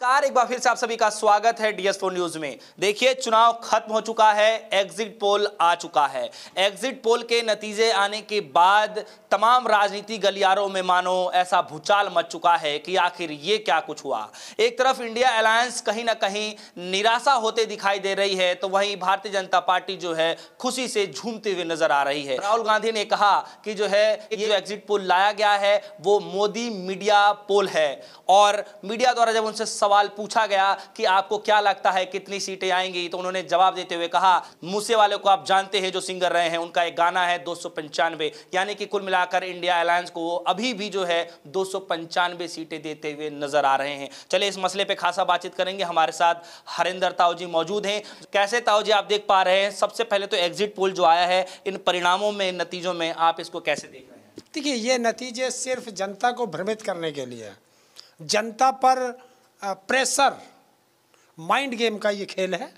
Car एक बार फिर से आप सभी का स्वागत है DS4 न्यूज में। देखिए, चुनाव खत्म हो चुका है, एग्जिट पोल आ चुका है। एग्जिट पोल के नतीजे आने के बाद तमाम राजनीति गलियारों में मानो ऐसा भूचाल मच चुका है कि आखिर ये क्या कुछ हुआ। एक तरफ इंडिया अलायंस कहीं ना कहीं निराशा होते दिखाई दे रही है, तो वहीं भारतीय जनता पार्टी जो है खुशी से झूमते हुए नजर आ रही है। राहुल गांधी ने कहा कि जो है ये जो एग्जिट पोल लाया गया है वो मोदी मीडिया पोल है, और मीडिया द्वारा जब उनसे सवाल पूछा गया कि आपको क्या लगता है कितनी सीटें आएंगी, तो उन्होंने जवाब देते हुए कहा, मूसे वाले को आप जानते हैं जो सिंगर रहे हैं, उनका एक गाना है 295, यानी कि कुल मिलाकर इंडिया अलायंस को अभी भी जो है 295 सीटें देते हुए नजर आ रहे हैं। चलिए इस मसले पे खासा बातचीत करेंगे। हमारे साथ हरिंदर ताऊ जी मौजूद हैं। कैसे ताऊ जी आप देख पा रहे हैं, सबसे पहले तो एग्जिट पोल जो आया है, इन परिणामों में, नतीजों में आप इसको कैसे देख रहे हैं? देखिए, ये नतीजे सिर्फ जनता को भ्रमित करने के लिए, जनता पर प्रेशर, माइंड गेम का ये खेल है।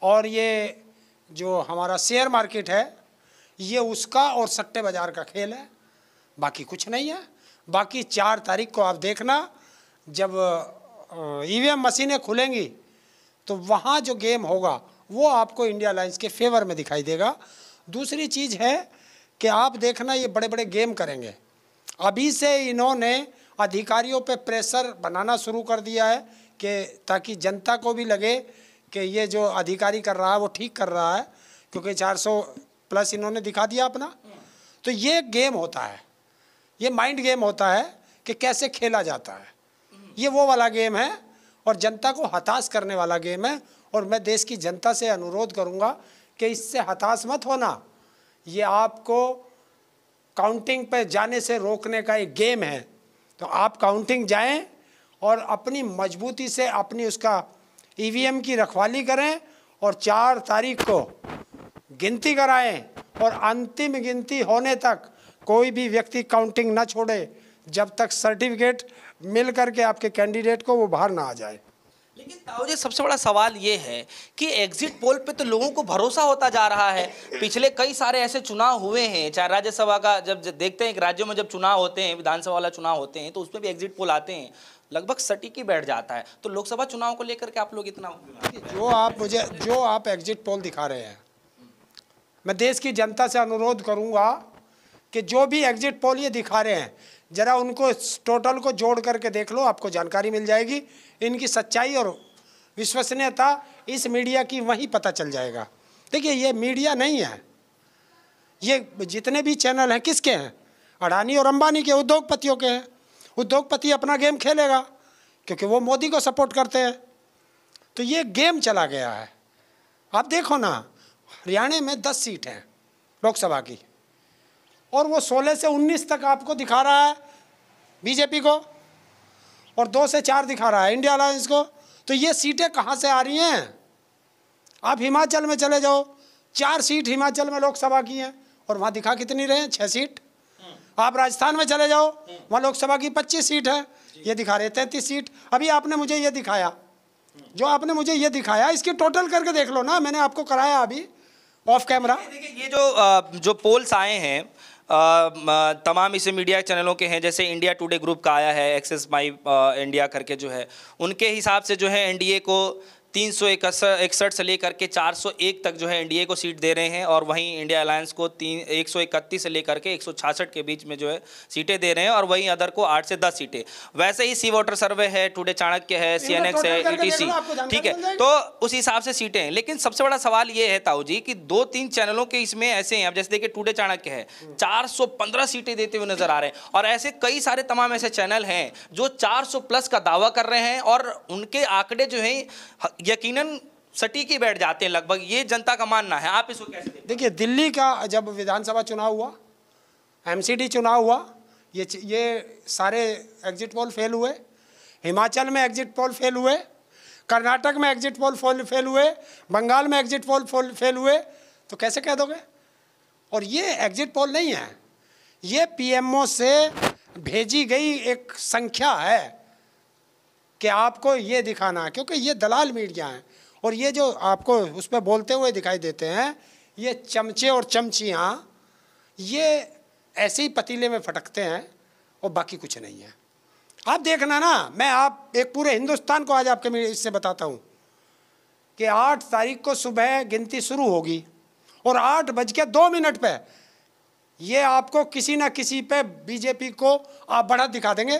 और ये जो हमारा शेयर मार्केट है ये उसका और सट्टे बाज़ार का खेल है, बाकी कुछ नहीं है। बाकी 4 तारीख को आप देखना, जब EVM मशीनें खुलेंगी तो वहाँ जो गेम होगा वो आपको इंडिया अलायंस के फेवर में दिखाई देगा। दूसरी चीज़ है कि आप देखना, ये बड़े बड़े गेम करेंगे। अभी से इन्होंने अधिकारियों पे प्रेशर बनाना शुरू कर दिया है कि ताकि जनता को भी लगे कि ये जो अधिकारी कर रहा है वो ठीक कर रहा है, क्योंकि 400+ इन्होंने दिखा दिया अपना। तो ये गेम होता है, ये माइंड गेम होता है कि कैसे खेला जाता है। ये वो वाला गेम है और जनता को हताश करने वाला गेम है। और मैं देश की जनता से अनुरोध करूँगा कि इससे हताश मत होना। ये आपको काउंटिंग पे जाने से रोकने का एक गेम है। तो आप काउंटिंग जाएं और अपनी मजबूती से अपनी उसका EVM की रखवाली करें और 4 तारीख को गिनती कराएं, और अंतिम गिनती होने तक कोई भी व्यक्ति काउंटिंग ना छोड़े जब तक सर्टिफिकेट मिल करके आपके कैंडिडेट को वो बाहर ना आ जाए। लेकिन ताऊ जी, सबसे बड़ा सवाल ये है कि एग्जिट पोल पे तो लोगों को भरोसा होता जा रहा है। पिछले कई सारे ऐसे चुनाव हुए हैं, चाहे राज्यसभा का, जब देखते हैं कि राज्यों में जब चुनाव होते हैं, विधानसभा वाला चुनाव होते हैं, तो उसमें भी एग्जिट पोल आते हैं, लगभग सटीक ही बैठ जाता है। तो लोकसभा चुनाव को लेकर के आप लोग इतना जो आप एग्जिट पोल दिखा रहे हैं, मैं देश की जनता से अनुरोध करूँगा कि जो भी एग्जिट पोल ये दिखा रहे हैं, ज़रा उनको टोटल को जोड़ करके देख लो, आपको जानकारी मिल जाएगी। इनकी सच्चाई और विश्वसनीयता इस मीडिया की वहीं पता चल जाएगा। देखिए, ये मीडिया नहीं है, ये जितने भी चैनल हैं किसके हैं? अडानी और अंबानी के, उद्योगपतियों के हैं। उद्योगपति अपना गेम खेलेगा क्योंकि वो मोदी को सपोर्ट करते हैं। तो ये गेम चला गया है। आप देखो ना, हरियाणा में 10 सीट हैं लोकसभा की, और वो 16 से 19 तक आपको दिखा रहा है बीजेपी को, और 2 से 4 दिखा रहा है इंडिया अलायंस को। तो ये सीटें कहाँ से आ रही हैं? आप हिमाचल में चले जाओ, 4 सीट हिमाचल में लोकसभा की हैं, और वहाँ दिखा कितनी रहे हैं? 6 सीट। आप राजस्थान में चले जाओ, वहाँ लोकसभा की 25 सीट है, ये दिखा रहे 33 सीट। अभी आपने मुझे ये दिखाया, जो आपने मुझे ये दिखाया, इसकी टोटल करके देख लो ना, मैंने आपको कराया अभी ऑफ कैमरा। देखिए, ये जो पोल्स आए हैं तमाम इसे मीडिया चैनलों के हैं, जैसे इंडिया टुडे ग्रुप का आया है, एक्सेस माई इंडिया करके जो है, उनके हिसाब से जो है एनडीए को 361 से लेकर के 401 तक जो है एनडीए को सीट दे रहे हैं, और वहीं इंडिया अलायंस को 131 से लेकर के 166 के बीच में जो है सीटें दे रहे हैं, और वहीं अदर को 8 से 10 सीटें। वैसे ही सी वोटर सर्वे है, टुडे चाणक्य है, CNX है, ETC, ठीक है, तो उस हिसाब से सीटें हैं। लेकिन सबसे बड़ा सवाल ये है ताऊ जी कि 2-3 चैनलों के इसमें ऐसे हैं, अब जैसे देखिए टुडे चाणक्य है, 415 सीटें देते हुए नजर आ रहे हैं, और ऐसे कई सारे तमाम ऐसे चैनल हैं जो 400+ का दावा कर रहे हैं, और उनके आंकड़े जो हैं यकीनन सटीक ही बैठ जाते हैं लगभग। ये जनता का मानना है, आप इसको कैसे देखते? देखिए, दिल्ली का जब विधानसभा चुनाव हुआ, MCD चुनाव हुआ, ये सारे एग्जिट पोल फेल हुए। हिमाचल में एग्जिट पोल फेल हुए, कर्नाटक में एग्जिट पोल फेल हुए, बंगाल में एग्जिट पोल फेल हुए। तो कैसे कह दोगे? और ये एग्जिट पोल नहीं है, ये PMO से भेजी गई एक संख्या है कि आपको ये दिखाना, क्योंकि ये दलाल मीडिया है, और ये जो आपको उस पर बोलते हुए दिखाई देते हैं, ये चमचे और चमचियाँ ये ऐसे ही पतीले में फटकते हैं और बाकी कुछ नहीं है। आप देखना ना, मैं आप एक पूरे हिंदुस्तान को आज आपके इससे बताता हूँ कि 8 तारीख को सुबह गिनती शुरू होगी और 8:02 पे ये आपको किसी ना किसी पे बीजेपी को आप बढ़त दिखा देंगे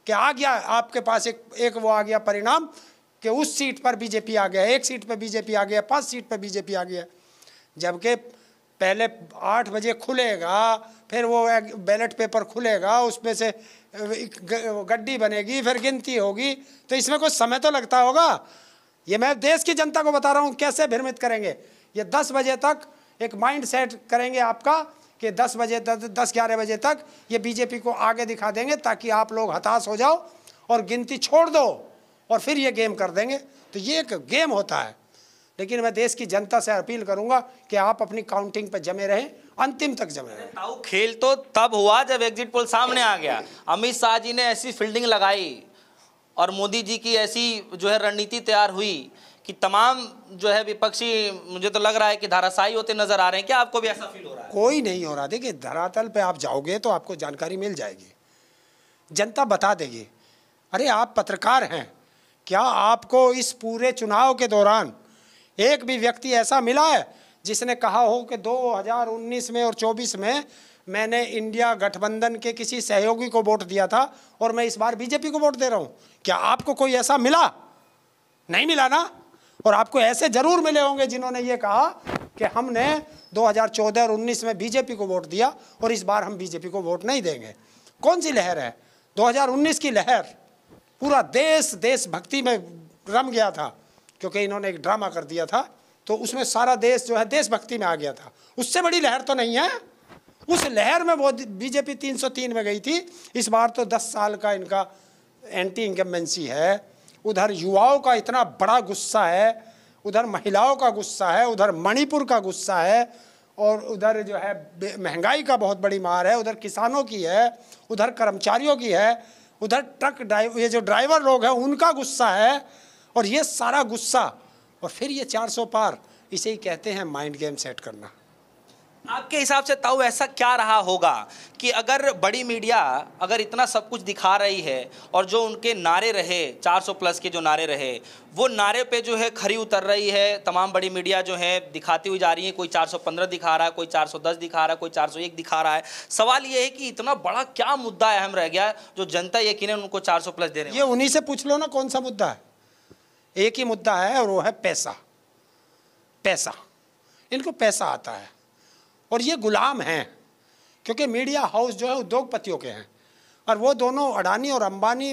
कि आ गया आपके पास एक वो आ गया परिणाम कि उस सीट पर बीजेपी आ गया, 1 सीट पर बीजेपी आ गया, 5 सीट पर बीजेपी आ गया। जबकि पहले 8 बजे खुलेगा, फिर वो बैलेट पेपर खुलेगा, उसमें से गड्डी बनेगी, फिर गिनती होगी, तो इसमें कुछ समय तो लगता होगा। ये मैं देश की जनता को बता रहा हूँ कैसे भ्रमित करेंगे। ये 10 बजे तक एक माइंड सेट करेंगे आपका कि 10 बजे तक 10-11 बजे तक ये बीजेपी को आगे दिखा देंगे ताकि आप लोग हताश हो जाओ और गिनती छोड़ दो और फिर ये गेम कर देंगे। तो ये एक गेम होता है। लेकिन मैं देश की जनता से अपील करूंगा कि आप अपनी काउंटिंग पर जमे रहें, अंतिम तक जमे रहें। ताऊ खेल तो तब हुआ जब एग्जिट पोल सामने आ गया। अमित शाह जी ने ऐसी फील्डिंग लगाई और मोदी जी की ऐसी जो है रणनीति तैयार हुई कि तमाम जो है विपक्षी, मुझे तो लग रहा है कि धाराशायी होते नजर आ रहे हैं। क्या आपको भी ऐसा फील हो रहा है? कोई नहीं हो रहा। देखिए, धरातल पे आप जाओगे तो आपको जानकारी मिल जाएगी, जनता बता देगी। अरे आप पत्रकार हैं, क्या आपको इस पूरे चुनाव के दौरान एक भी व्यक्ति ऐसा मिला है जिसने कहा हो कि 2019 में और 24 में मैंने इंडिया गठबंधन के किसी सहयोगी को वोट दिया था और मैं इस बार बीजेपी को वोट दे रहा हूं? क्या आपको कोई ऐसा मिला? नहीं मिला ना। और आपको ऐसे जरूर मिले होंगे जिन्होंने ये कहा कि हमने 2014 और 19 में बीजेपी को वोट दिया और इस बार हम बीजेपी को वोट नहीं देंगे। कौन सी लहर है? 2019 की लहर। पूरा देश देशभक्ति में रम गया था क्योंकि इन्होंने एक ड्रामा कर दिया था, तो उसमें सारा देश जो है देशभक्ति में आ गया था। उससे बड़ी लहर तो नहीं है। उस लहर में वो बीजेपी 303 में गई थी। इस बार तो 10 साल का इनका एंटी इनकम्बेंसी है। उधर युवाओं का इतना बड़ा गुस्सा है, उधर महिलाओं का गुस्सा है, उधर मणिपुर का गुस्सा है, और उधर जो है महंगाई का बहुत बड़ी मार है, उधर किसानों की है, उधर कर्मचारियों की है, उधर ट्रक ये जो ड्राइवर लोग हैं उनका गुस्सा है। और ये सारा गुस्सा और फिर ये 400 पार, इसे ही कहते हैं माइंड गेम सेट करना। आपके हिसाब से ताऊ ऐसा क्या रहा होगा कि अगर बड़ी मीडिया अगर इतना सब कुछ दिखा रही है और जो उनके नारे रहे 400 प्लस के जो नारे रहे, वो नारे पे जो है खरी उतर रही है, तमाम बड़ी मीडिया जो है दिखाती हुई जा रही है, कोई 415 दिखा रहा है, कोई 410 दिखा रहा है, कोई 401 दिखा रहा है। सवाल ये है कि इतना बड़ा क्या मुद्दा अहम रह गया जो जनता यकीनन उनको 400 प्लस दे रहे हैं? ये उन्हीं से पूछ लो ना कौन सा मुद्दा है। एक ही मुद्दा है और वो है पैसा। पैसा, इनको पैसा आता है और ये गुलाम हैं क्योंकि मीडिया हाउस जो है उद्योगपतियों के हैं और वो दोनों अडानी और अंबानी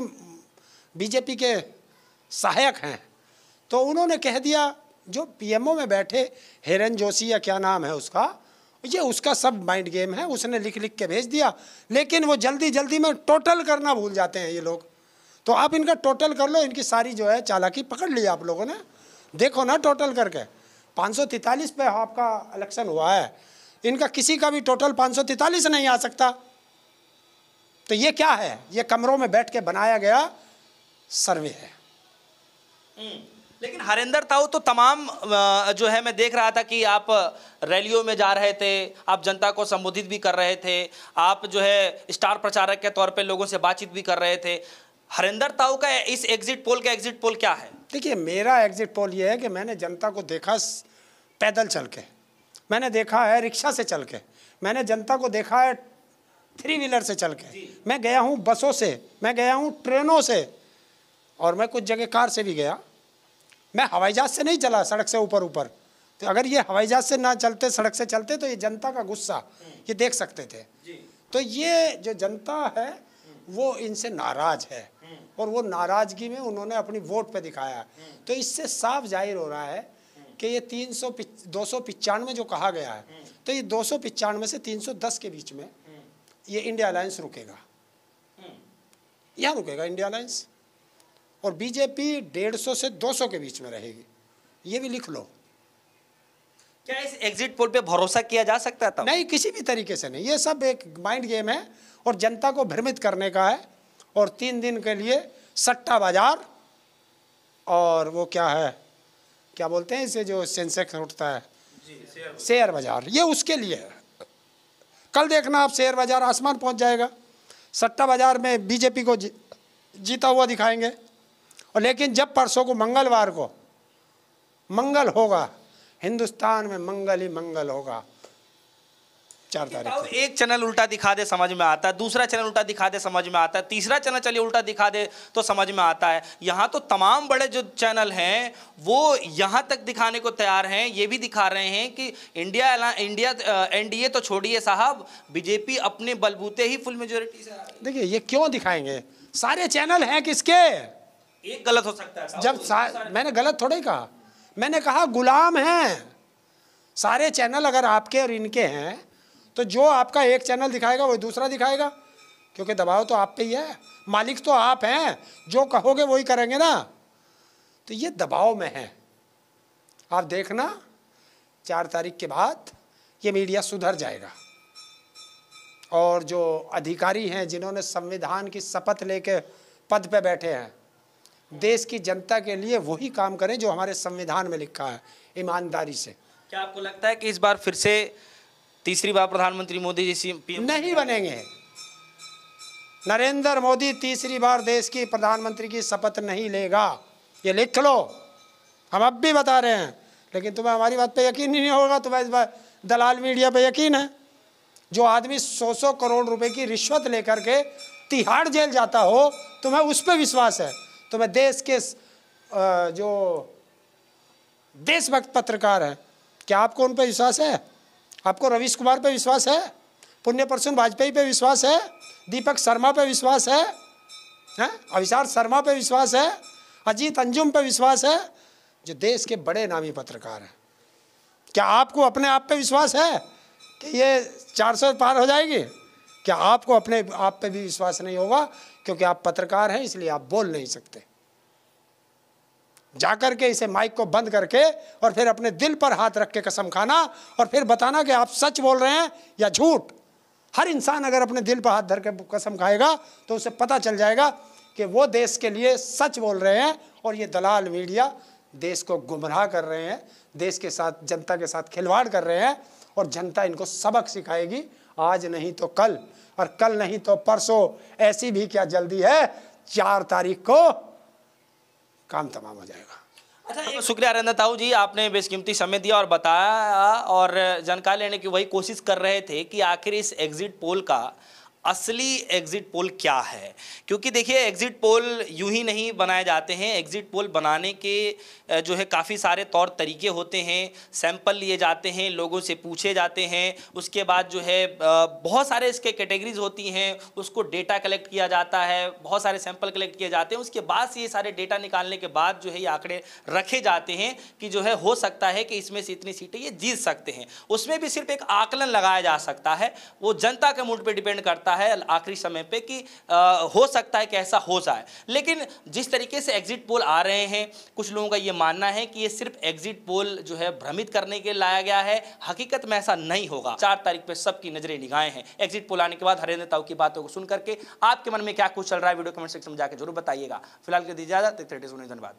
बीजेपी के सहायक हैं। तो उन्होंने कह दिया, जो पीएमओ में बैठे हिरन जोशी या क्या नाम है उसका, ये उसका सब माइंड गेम है, उसने लिख लिख के भेज दिया। लेकिन वो जल्दी जल्दी में टोटल करना भूल जाते हैं ये लोग। तो आप इनका टोटल कर लो, इनकी सारी जो है चालाकी पकड़ ली आप लोगों ने। देखो ना टोटल करके 543 पे आपका इलेक्शन हुआ है, इनका किसी का भी टोटल 543 नहीं आ सकता। तो ये क्या है? ये कमरों में बैठ के बनाया गया सर्वे है। लेकिन हरेंद्र ताऊ तो तमाम जो है, मैं देख रहा था कि आप रैलियों में जा रहे थे, आप जनता को संबोधित भी कर रहे थे, आप जो है स्टार प्रचारक के तौर पे लोगों से बातचीत भी कर रहे थे। हरेंद्र ताऊ का इस एग्जिट पोल का एग्जिट पोल क्या है? देखिए, मेरा एग्जिट पोल ये है कि मैंने जनता को देखा पैदल चल के, मैंने देखा है रिक्शा से चल के, मैंने जनता को देखा है 3 व्हीलर से चल के, मैं गया हूँ बसों से, मैं गया हूँ ट्रेनों से, और मैं कुछ जगह कार से भी गया। मैं हवाई जहाज से नहीं चला सड़क से ऊपर ऊपर। तो अगर ये हवाई जहाज से ना चलते, सड़क से चलते, तो ये जनता का गुस्सा ये देख सकते थे। तो ये जो जनता है वो इनसे नाराज है और वो नाराजगी में उन्होंने अपनी वोट पे दिखाया। तो इससे साफ जाहिर हो रहा है कि ये 295 जो कहा गया है, तो ये 295 से 310 के बीच में ये इंडिया अलायंस रुकेगा, यहाँ रुकेगा इंडिया अलायंस। और बीजेपी 150 से 200 के बीच में रहेगी, ये भी लिख लो। क्या इस एग्जिट पोल पे भरोसा किया जा सकता था? नहीं, किसी भी तरीके से नहीं। ये सब एक माइंड गेम है और जनता को भ्रमित करने का है। और 3 दिन के लिए सट्टा बाजार और वो क्या है, क्या बोलते हैं इसे, जो सेंसेक्स उठता है, शेयर बाजार, ये उसके लिए है। कल देखना आप, शेयर बाजार आसमान पहुंच जाएगा। सट्टा बाजार में बीजेपी को जीता हुआ दिखाएंगे। और लेकिन जब परसों को मंगलवार को मंगल होगा, हिंदुस्तान में मंगल ही मंगल होगा 4 तारीख को। एक चैनल उल्टा दिखा दे समझ में आता है, दूसरा चैनल उल्टा दिखा दे समझ में आता है, तीसरा चैनल चलिए उल्टा दिखा दे तो समझ में आता है। यहाँ तो तमाम बड़े जो चैनल हैं वो यहाँ तक दिखाने को तैयार हैं, ये भी दिखा रहे हैं कि एनडीए तो छोड़िए साहब, बीजेपी अपने बलबूते ही फुल मेजोरिटी से आ रही है। देखिए ये क्यों दिखाएंगे, सारे चैनल हैं किसके? एक गलत हो सकता है जब मैंने गलत थोड़ा ही कहा, मैंने कहा गुलाम हैं सारे चैनल। अगर आपके और इनके हैं तो जो आपका एक चैनल दिखाएगा वही दूसरा दिखाएगा, क्योंकि दबाव तो आप पे ही है, मालिक तो आप हैं, जो कहोगे वही करेंगे ना। तो ये दबाव में है। आप देखना 4 तारीख के बाद ये मीडिया सुधर जाएगा, और जो अधिकारी हैं जिन्होंने संविधान की शपथ लेके पद पे बैठे हैं, देश की जनता के लिए वही काम करें जो हमारे संविधान में लिखा है, ईमानदारी से। क्या आपको लगता है कि इस बार फिर से तीसरी बार प्रधानमंत्री मोदी जैसी पीएम नहीं बनेंगे? नरेंद्र मोदी तीसरी बार देश की प्रधानमंत्री की शपथ नहीं लेगा, ये लिख लो। हम अब भी बता रहे हैं, लेकिन तुम्हें हमारी बात पे यकीन ही नहीं होगा। तुम्हें इस बार दलाल मीडिया पे यकीन है। जो आदमी 100 करोड़ रुपए की रिश्वत लेकर के तिहाड़ जेल जाता हो, तुम्हें उस पर विश्वास है? तुम्हें देश के जो देशभक्त पत्रकार हैं, क्या आपको उन पर विश्वास है? आपको रवीश कुमार पे विश्वास है? पुण्य प्रसून वाजपेयी पे विश्वास है? दीपक शर्मा पे विश्वास है? अविशार शर्मा पे विश्वास है? अजीत अंजुम पे विश्वास है? जो देश के बड़े नामी पत्रकार हैं, क्या आपको अपने आप पे विश्वास है कि ये 400 पार हो जाएगी? क्या आपको अपने आप पे भी विश्वास नहीं होगा? क्योंकि आप पत्रकार हैं, इसलिए आप बोल नहीं सकते। जाकर के इसे माइक को बंद करके और फिर अपने दिल पर हाथ रख के कसम खाना और फिर बताना कि आप सच बोल रहे हैं या झूठ। हर इंसान अगर अपने दिल पर हाथ धर के कसम खाएगा तो उसे पता चल जाएगा कि वो देश के लिए सच बोल रहे हैं, और ये दलाल मीडिया देश को गुमराह कर रहे हैं, देश के साथ, जनता के साथ खिलवाड़ कर रहे हैं, और जनता इनको सबक सिखाएगी, आज नहीं तो कल, और कल नहीं तो परसों। ऐसी भी क्या जल्दी है, 4 तारीख को काम तमाम हो जाएगा। अच्छा, शुक्रिया अरिंदर ताऊ जी, आपने बेशकीमती समय दिया और बताया और जानकारी लेने की वही कोशिश कर रहे थे कि आखिर इस एग्जिट पोल का असली एग्जिट पोल क्या है। क्योंकि देखिए एग्जिट पोल यूं ही नहीं बनाए जाते हैं, एग्जिट पोल बनाने के जो है काफ़ी सारे तौर तरीके होते हैं। सैंपल लिए जाते हैं, लोगों से पूछे जाते हैं, उसके बाद जो है बहुत सारे इसके कैटेगरीज होती हैं, उसको डेटा कलेक्ट किया जाता है, बहुत सारे सैंपल कलेक्ट किए जाते हैं। उसके बाद से ये सारे डेटा निकालने के बाद जो है ये आंकड़े रखे जाते हैं कि जो है हो सकता है कि इसमें से इतनी सीटें ये जीत सकते हैं। उसमें भी सिर्फ एक आकलन लगाया जा सकता है, वो जनता के मूड पर डिपेंड करता है आखिरी समय पे कि हो सकता है कि ऐसा हो जाए। लेकिन जिस तरीके से एग्जिट पोल आ रहे हैं, कुछ लोगों का यह मानना है कि ये सिर्फ एग्जिट पोल जो है भ्रमित करने के लिए लाया गया है, हकीकत में ऐसा नहीं होगा। 4 तारीख पे सबकी नजरें निगाहें हैं। एग्जिट पोल आने के बाद अरिंदर ताऊ की बातों को सुन करके आपके मन में क्या कुछ चल रहा है, वीडियो कमेंट सेक्शन में जाकर जरूर बताइएगा। फिलहाल के दीजिए इजाजत, धन्यवाद।